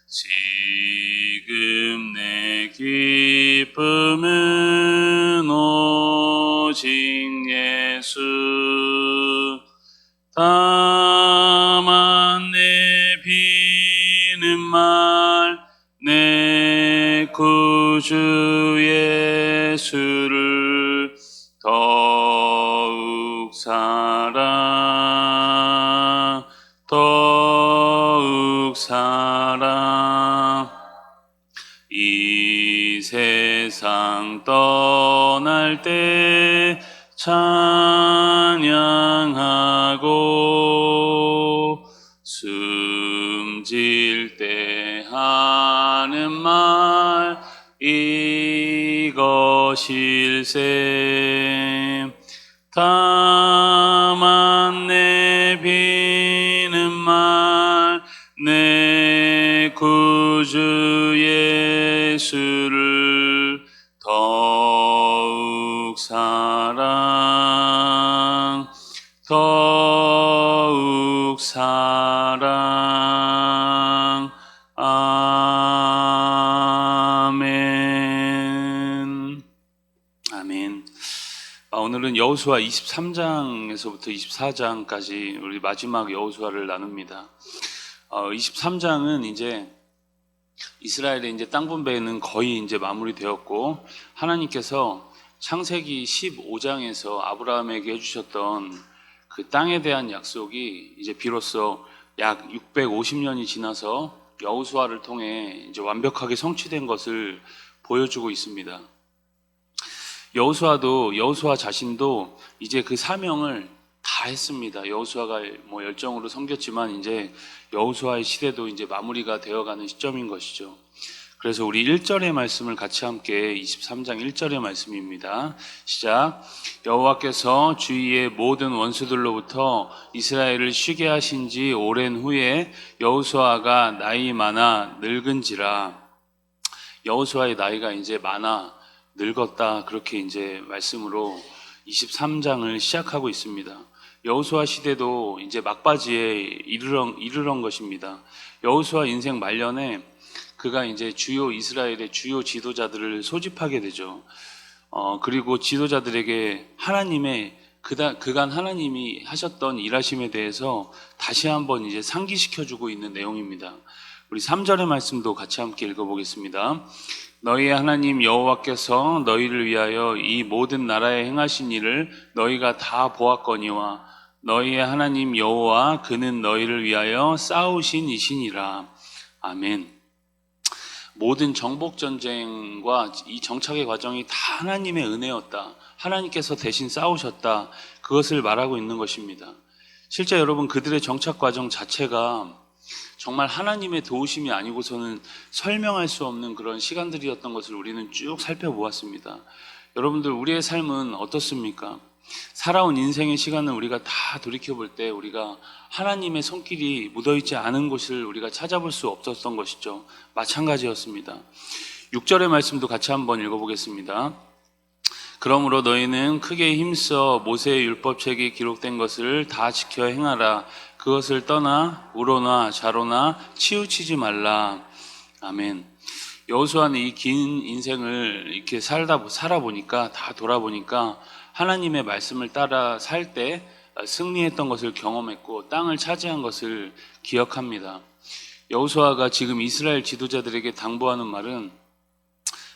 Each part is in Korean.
지금 내 기쁨은 오직 예수. 다만 내 비는 말 내 구주 예수를 더욱 사랑. 이 세상 떠날 때 찬양하고 숨질 때 하는 말 이것일세. 다만 내 비는 말 내 구주 예수를 더욱 사랑. 아멘. 아멘. 오늘은 여호수아 23장에서부터 24장까지 우리 마지막 여호수아를 나눕니다. 23장은 이제 이스라엘의 이제 땅 분배는 거의 이제 마무리되었고, 하나님께서 창세기 15장에서 아브라함에게 해주셨던 그 땅에 대한 약속이 이제 비로소 약 650년이 지나서 여호수아를 통해 이제 완벽하게 성취된 것을 보여주고 있습니다. 여호수아 자신도 이제 그 사명을 다 했습니다. 여호수아가 열정으로 섬겼지만 이제 여호수아의 시대도 이제 마무리가 되어가는 시점인 것이죠. 그래서 우리 1절의 말씀을 같이 함께 23장 1절의 말씀입니다. 시작. 여호와께서 주위의 모든 원수들로부터 이스라엘을 쉬게 하신 지 오랜 후에 여호수아가 나이 많아 늙은지라. 여호수아의 나이가 이제 많아 늙었다, 그렇게 이제 말씀으로 23장을 시작하고 있습니다. 여호수아 시대도 이제 막바지에 이르런 것입니다. 여호수아 인생 말년에 그가 이제 이스라엘의 주요 지도자들을 소집하게 되죠. 그리고 지도자들에게 그간 하나님이 하셨던 일하심에 대해서 다시 한번 이제 상기시켜주고 있는 내용입니다. 우리 3절의 말씀도 같이 함께 읽어보겠습니다. 너희의 하나님 여호와께서 너희를 위하여 이 모든 나라에 행하신 일을 너희가 다 보았거니와 너희의 하나님 여호와 그는 너희를 위하여 싸우신 이시니라. 아멘. 모든 정복 전쟁과 이 정착의 과정이 다 하나님의 은혜였다. 하나님께서 대신 싸우셨다. 그것을 말하고 있는 것입니다. 실제 여러분, 그들의 정착 과정 자체가 정말 하나님의 도우심이 아니고서는 설명할 수 없는 그런 시간들이었던 것을 우리는 쭉 살펴보았습니다. 여러분들, 우리의 삶은 어떻습니까? 살아온 인생의 시간을 우리가 다 돌이켜볼 때 우리가 하나님의 손길이 묻어있지 않은 곳을 우리가 찾아볼 수 없었던 것이죠. 마찬가지였습니다. 6절의 말씀도 같이 한번 읽어보겠습니다. 그러므로 너희는 크게 힘써 모세의 율법책에 기록된 것을 다 지켜 행하라. 그것을 떠나 우로나 좌로나 치우치지 말라. 아멘. 여호수아는 이 긴 인생을 이렇게 살아보니까, 다 돌아보니까 하나님의 말씀을 따라 살 때 승리했던 것을 경험했고 땅을 차지한 것을 기억합니다. 여호수아가 지금 이스라엘 지도자들에게 당부하는 말은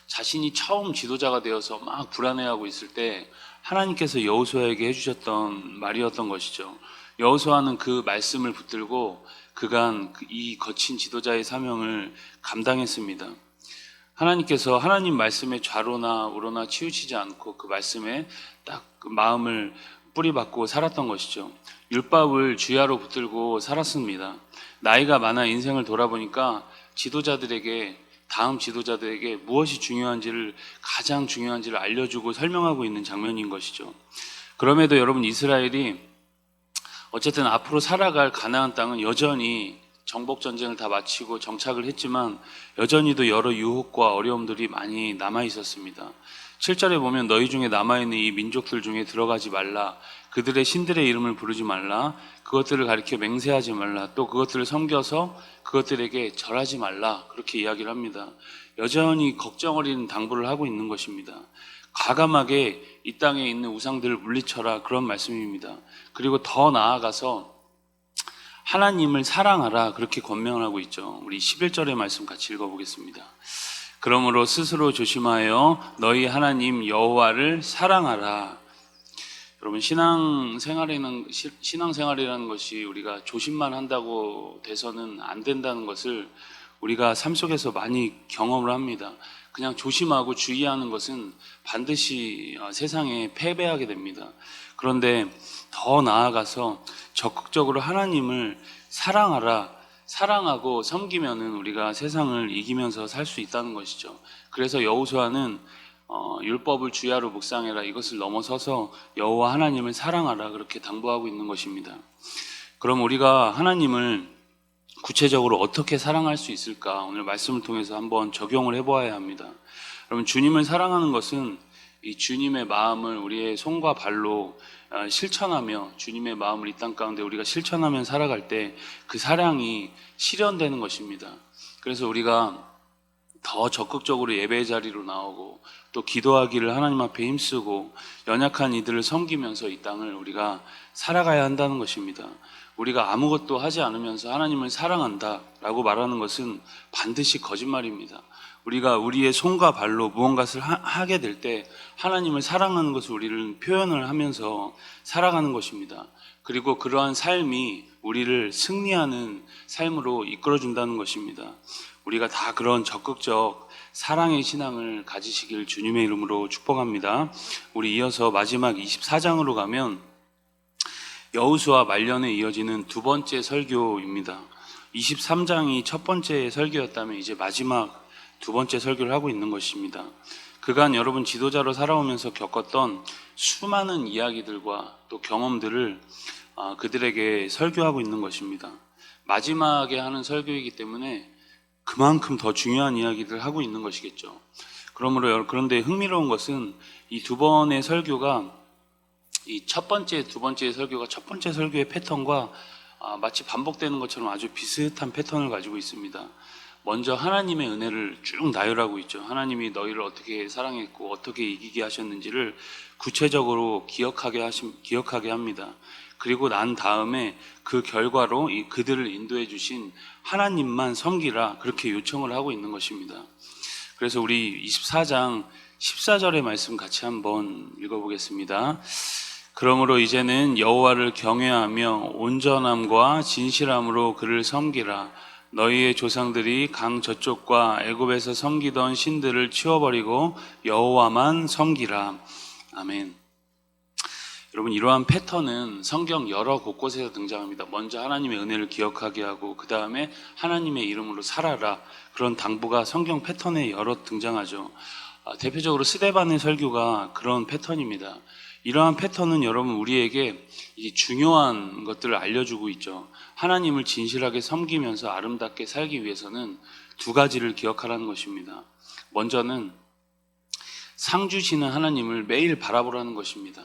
자신이 처음 지도자가 되어서 막 불안해하고 있을 때 하나님께서 여호수아에게 해주셨던 말이었던 것이죠. 여호수아는 그 말씀을 붙들고 그간 이 거친 지도자의 사명을 감당했습니다. 하나님께서 하나님 말씀에 좌로나 우로나 치우치지 않고 그 말씀에 딱 그 마음을 뿌리박고 살았던 것이죠. 율법을 주야로 붙들고 살았습니다. 나이가 많아 인생을 돌아보니까 다음 지도자들에게 무엇이 가장 중요한지를 알려주고 설명하고 있는 장면인 것이죠. 그럼에도 여러분, 이스라엘이 어쨌든 앞으로 살아갈 가나안 땅은 여전히 정복 전쟁을 다 마치고 정착을 했지만 여전히도 여러 유혹과 어려움들이 많이 남아 있었습니다. 7절에 보면 너희 중에 남아있는 이 민족들 중에 들어가지 말라. 그들의 신들의 이름을 부르지 말라. 그것들을 가리켜 맹세하지 말라. 또 그것들을 섬겨서 그것들에게 절하지 말라. 그렇게 이야기를 합니다. 여전히 걱정 어린 당부를 하고 있는 것입니다. 과감하게 이 땅에 있는 우상들을 물리쳐라, 그런 말씀입니다. 그리고 더 나아가서 하나님을 사랑하라, 그렇게 권면을 하고 있죠. 우리 11절의 말씀 같이 읽어보겠습니다. 그러므로 스스로 조심하여 너희 하나님 여호와를 사랑하라. 여러분, 신앙생활이라는 것이 우리가 조심만 한다고 돼서는 안 된다는 것을 우리가 삶 속에서 많이 경험을 합니다. 그냥 조심하고 주의하는 것은 반드시 세상에 패배하게 됩니다. 그런데 더 나아가서 적극적으로 하나님을 사랑하고 섬기면은 우리가 세상을 이기면서 살 수 있다는 것이죠. 그래서 여호수아는 율법을 주야로 묵상해라, 이것을 넘어서서 여호와 하나님을 사랑하라, 그렇게 당부하고 있는 것입니다. 그럼 우리가 하나님을 구체적으로 어떻게 사랑할 수 있을까? 오늘 말씀을 통해서 한번 적용을 해보아야 합니다. 여러분, 주님을 사랑하는 것은 이 주님의 마음을 우리의 손과 발로 실천하며, 주님의 마음을 이 땅 가운데 우리가 실천하며 살아갈 때 그 사랑이 실현되는 것입니다. 그래서 우리가 더 적극적으로 예배의 자리로 나오고 또 기도하기를 하나님 앞에 힘쓰고 연약한 이들을 섬기면서 이 땅을 우리가 살아가야 한다는 것입니다. 우리가 아무것도 하지 않으면서 하나님을 사랑한다 라고 말하는 것은 반드시 거짓말입니다. 우리가 우리의 손과 발로 무언가를 하게 될 때 하나님을 사랑하는 것을 우리를 표현을 하면서 살아가는 것입니다. 그리고 그러한 삶이 우리를 승리하는 삶으로 이끌어준다는 것입니다. 우리가 다 그런 적극적 사랑의 신앙을 가지시길 주님의 이름으로 축복합니다. 우리 이어서 마지막 24장으로 가면 여호수아 말년에 이어지는 두 번째 설교입니다. 23장이 첫 번째 설교였다면 이제 마지막 두 번째 설교를 하고 있는 것입니다. 그간 여러분 지도자로 살아오면서 겪었던 수많은 이야기들과 또 경험들을 그들에게 설교하고 있는 것입니다. 마지막에 하는 설교이기 때문에 그만큼 더 중요한 이야기들을 하고 있는 것이겠죠. 그런데 흥미로운 것은 이 두 번의 설교가 이 첫 번째, 두 번째 설교가 첫 번째 설교의 패턴과 마치 반복되는 것처럼 아주 비슷한 패턴을 가지고 있습니다. 먼저 하나님의 은혜를 쭉 나열하고 있죠. 하나님이 너희를 어떻게 사랑했고 어떻게 이기게 하셨는지를 구체적으로 기억하게 합니다. 그리고 난 다음에 그 결과로 그들을 인도해 주신 하나님만 섬기라, 그렇게 요청을 하고 있는 것입니다. 그래서 우리 24장 14절의 말씀 같이 한번 읽어보겠습니다. 그러므로 이제는 여호와를 경외하며 온전함과 진실함으로 그를 섬기라. 너희의 조상들이 강 저쪽과 애굽에서 섬기던 신들을 치워버리고 여호와만 섬기라. 아멘. 여러분, 이러한 패턴은 성경 여러 곳곳에서 등장합니다. 먼저 하나님의 은혜를 기억하게 하고 그 다음에 하나님의 이름으로 살아라, 그런 당부가 성경 패턴에 여러 등장하죠. 대표적으로 스데반의 설교가 그런 패턴입니다. 이러한 패턴은 여러분 우리에게 이 중요한 것들을 알려주고 있죠. 하나님을 진실하게 섬기면서 아름답게 살기 위해서는 두 가지를 기억하라는 것입니다. 먼저는 상 주시는 하나님을 매일 바라보라는 것입니다.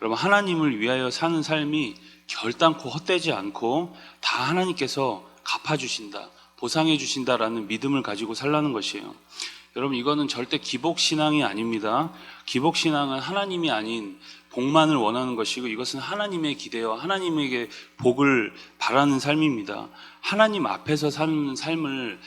여러분, 하나님을 위하여 사는 삶이 결단코 헛되지 않고 다 하나님께서 갚아주신다, 보상해주신다라는 믿음을 가지고 살라는 것이에요. 여러분, 이거는 절대 기복신앙이 아닙니다. 기복신앙은 하나님이 아닌 복만을 원하는 것이고, 이것은 하나님의 기대와 하나님에게 복을 바라는 삶입니다. 하나님 앞에서 사는 삶을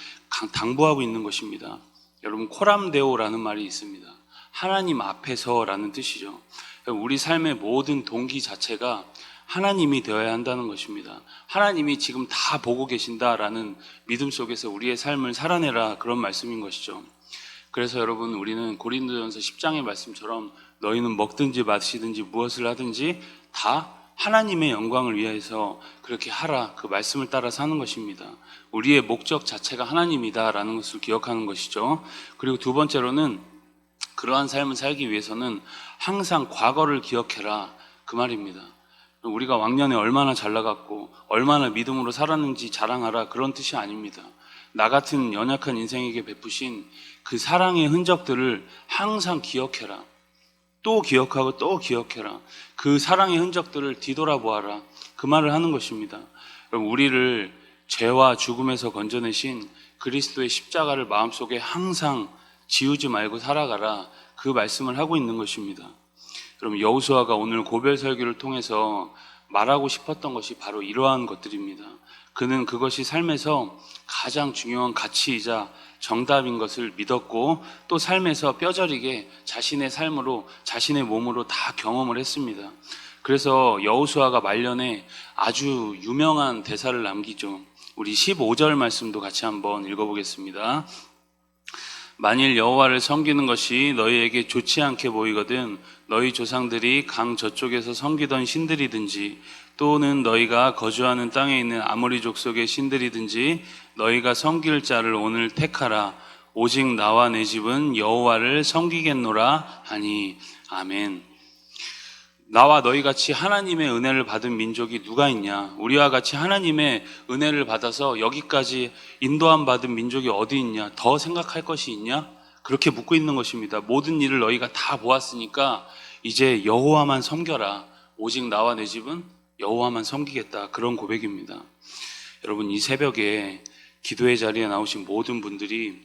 당부하고 있는 것입니다. 여러분, 코람데오라는 말이 있습니다. 하나님 앞에서라는 뜻이죠. 우리 삶의 모든 동기 자체가 하나님이 되어야 한다는 것입니다. 하나님이 지금 다 보고 계신다라는 믿음 속에서 우리의 삶을 살아내라, 그런 말씀인 것이죠. 그래서 여러분, 우리는 고린도전서 10장의 말씀처럼 너희는 먹든지 마시든지 무엇을 하든지 다 하나님의 영광을 위해서 그렇게 하라, 그 말씀을 따라 사는 것입니다. 우리의 목적 자체가 하나님이다라는 것을 기억하는 것이죠. 그리고 두 번째로는 그러한 삶을 살기 위해서는 항상 과거를 기억해라, 그 말입니다. 우리가 왕년에 얼마나 잘 나갔고 얼마나 믿음으로 살았는지 자랑하라, 그런 뜻이 아닙니다. 나 같은 연약한 인생에게 베푸신 그 사랑의 흔적들을 항상 기억해라. 또 기억하고 또 기억해라. 그 사랑의 흔적들을 뒤돌아보아라. 그 말을 하는 것입니다. 여러분, 우리를 죄와 죽음에서 건져내신 그리스도의 십자가를 마음속에 항상 지우지 말고 살아가라. 그 말씀을 하고 있는 것입니다. 여러분, 여호수아가 오늘 고별 설교를 통해서 말하고 싶었던 것이 바로 이러한 것들입니다. 그는 그것이 삶에서 가장 중요한 가치이자 정답인 것을 믿었고 또 삶에서 뼈저리게 자신의 삶으로 자신의 몸으로 다 경험을 했습니다. 그래서 여호수아가 말년에 아주 유명한 대사를 남기죠. 우리 15절 말씀도 같이 한번 읽어보겠습니다. 만일 여호와를 섬기는 것이 너희에게 좋지 않게 보이거든 너희 조상들이 강 저쪽에서 섬기던 신들이든지 또는 너희가 거주하는 땅에 있는 아모리 족속의 신들이든지 너희가 섬길 자를 오늘 택하라. 오직 나와 내 집은 여호와를 섬기겠노라 하니. 아멘. 나와 너희 같이 하나님의 은혜를 받은 민족이 누가 있냐? 우리와 같이 하나님의 은혜를 받아서 여기까지 인도함 받은 민족이 어디 있냐? 더 생각할 것이 있냐? 그렇게 묻고 있는 것입니다. 모든 일을 너희가 다 보았으니까 이제 여호와만 섬겨라. 오직 나와 내 집은 여호와만 섬기겠다. 그런 고백입니다. 여러분, 이 새벽에 기도의 자리에 나오신 모든 분들이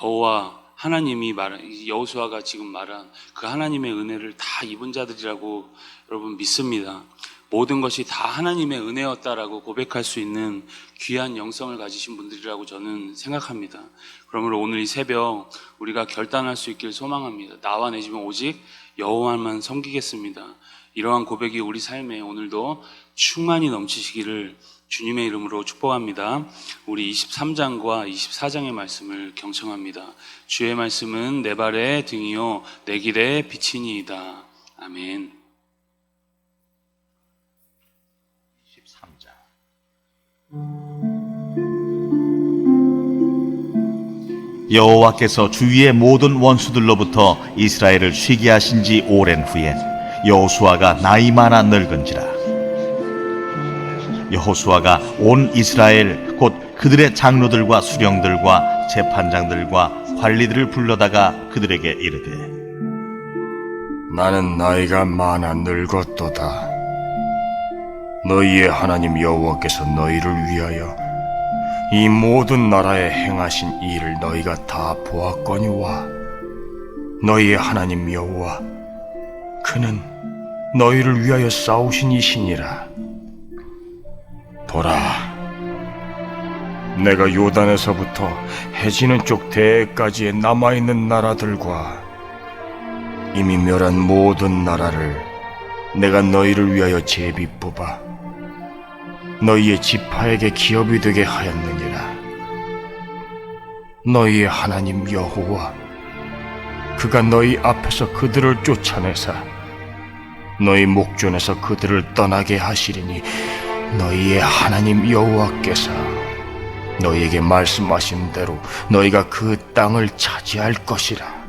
여호와 하나님이 말한, 여호수아가 지금 말한 그 하나님의 은혜를 다 입은 자들이라고 여러분 믿습니다. 모든 것이 다 하나님의 은혜였다라고 고백할 수 있는 귀한 영성을 가지신 분들이라고 저는 생각합니다. 그러므로 오늘 이 새벽 우리가 결단할 수 있길 소망합니다. 나와 내 집은 오직 여호와만 섬기겠습니다. 이러한 고백이 우리 삶에 오늘도 충만히 넘치시기를 주님의 이름으로 축복합니다. 우리 23장과 24장의 말씀을 경청합니다. 주의 말씀은 내 발의 등이요 내 길의 빛이니이다. 아멘. 23장. 여호와께서 주위의 모든 원수들로부터 이스라엘을 쉬게 하신 지 오랜 후에 여호수아가 나이 많아 늙은지라. 여호수아가 온 이스라엘 곧 그들의 장로들과 수령들과 재판장들과 관리들을 불러다가 그들에게 이르되 나는 나이가 많아 늙었도다. 너희의 하나님 여호와께서 너희를 위하여 이 모든 나라에 행하신 일을 너희가 다 보았거니와 너희의 하나님 여호와 그는 너희를 위하여 싸우신 이시니라. 보라, 내가 요단에서부터 해지는 쪽 대해까지의 남아있는 나라들과 이미 멸한 모든 나라를 내가 너희를 위하여 제비 뽑아 너희의 지파에게 기업이 되게 하였느니라. 너희의 하나님 여호와 그가 너희 앞에서 그들을 쫓아내사 너희 목전에서 그들을 떠나게 하시리니 너희의 하나님 여호와께서 너희에게 말씀하신 대로 너희가 그 땅을 차지할 것이라.